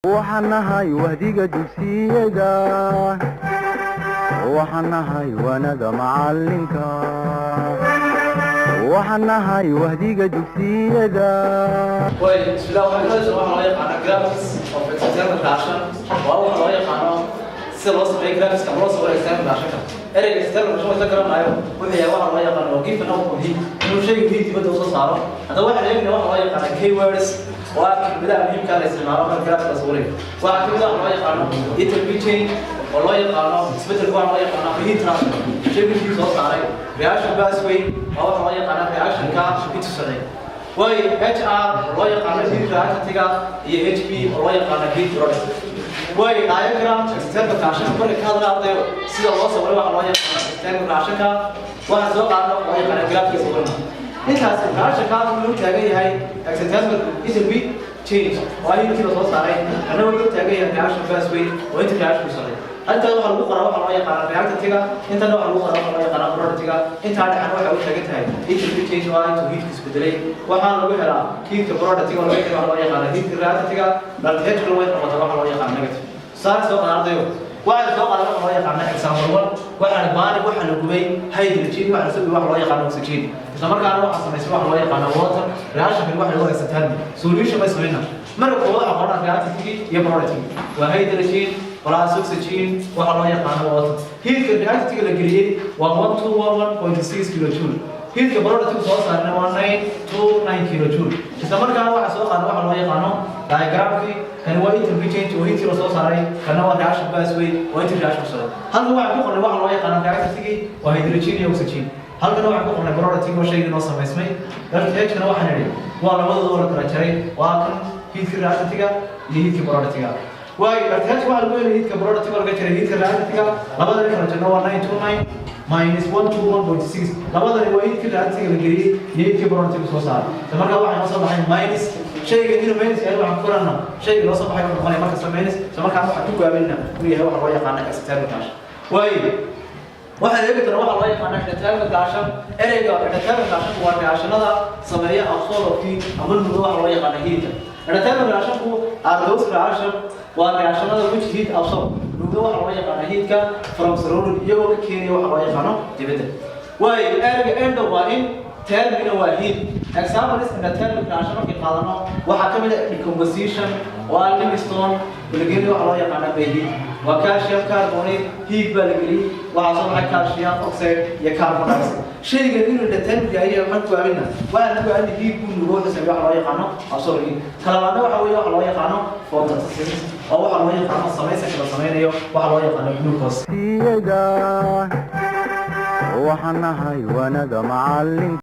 وحنهاي وهديقة دوسيدا وحنهاي وندا معلمك وحنهاي وهديقة دوسيدا بسم الله الرحمن الرحيم waxaan loo yaqaan graphics of external version waa waxa loo yaqaan si loo sameeyo graphics ka loo sameeyo external version ereyga external version waxa garanayo wuxuu yahay waxa loo yaqaan oo given out of inuu shay dibadda soo saaro hada waxa leeyahay waxa loo yaqaan keywords waa kelmadaha muhiimka ah ee isticmaalo marka graphics la sameeyo waxa kelmadaha loo yaqaan interpreting oo loo yaqaan isbedel waxa loo yaqaan heat transfer shayga soo saaray reaction pathway waxa loo yaqaan reaction ka inta sameeyo way HR loo yaqaan heat reactantiga iyo HP loo yaqaan heat product way diagram external version marka ka hadlayo sida loo sameeyo waxa loo yaqaan external version ka waxa soo qaado loo yaqaan graphics intaas version ka uu taagan yahay external intermediate change waa intii soo saaray annagu uu taagan yahay reaction pathway oo inta reaction soo halka waxa lagu qoraa waxa loo yaqaan reactantiga inta waxa lagu qoraa waxa loo yaqaan productiga inta dhaxan waxa uu taagan tahay intermediate change waa intuu heat isbedelay waxa lagu helaa heat productiga waxa loo yaqaan heat reactantiga dal heat loo yaqaan waxa loo yaqaan negative saar soo qaadayo waxa soo qaadana waxa loo yaqaan example 1 waxa baani waxa la gubay hydrogen waxa soo waxa loo yaqaan oxygen isla markaana waxa sameeyay waxa loo yaqaan water reaction waxa loo yaqaan solution ma sameeyna marka waxa qoraa reactantiga iyo productiga waa hydrogen plus oxygen waxa loo yaqaan water heat reactantiga la geliyay waa 121.6 kilojoule heat productiga soo saarna waa 929 kilojoule isla markaana waxa soo qaadana waxa loo yaqaan diagramki kan waa intermediate change oo heat soo saaray kana waa reaction pathway oo inta reaction soo halka waxa ku qoran waxa loo yaqaan reactantiga waa hydrogen iyo oxygen halka waxa ku qoran productiga oo shayga noo sameysmay dalka kana waxa niri waa labadooda kala jaray waa kan heat reactantiga iyo heat productiga way artaaj waxa lagu leeyahay heat productiga laga jaray heat reactantiga labadaba kala jarno waa 929 minus 121.6 labadani waa heat reactantiga la geliyay iyo heat productiga soo saaray marka waxa soo baxay minus shayga inuu minus yahay waxa ku qorana shayga loo soo baxay waxa noqonaya marka minus marka waxa ku gaabina uu yahay waxa loo yaqaan external version way waxa leeyahay tan waxa loo yaqaan external version ereyga external version waa reactionada sameeya absorption ama waxa loo yaqaan heat external version are those reaction waa reactionada which heat absorb waxa loo yaqaan heatka from surrounding iyagoo ka keenaya waxa loo yaqaan dibadda way ereyga end waa in terminal waa heat example is in the terminal reaction markii qaadano waxa kamid ah decomposition waa limestone bilgeeni waxa loo yaqaan heat waa calcium carbonate heat balgeli waxa soo baxay calcium oxide iyo carbon dioxide shayga inuu determine yahay waxa ku aamina waxa lagu aamina heat buu loo sameeyo waxa loo yaqaan absorption talabaad waxa weeye waxa loo yaqaan photosynthesis oo waxa loo yaqaan sameeyo waxa loo yaqaan glucose وحنهاي وندا معلمك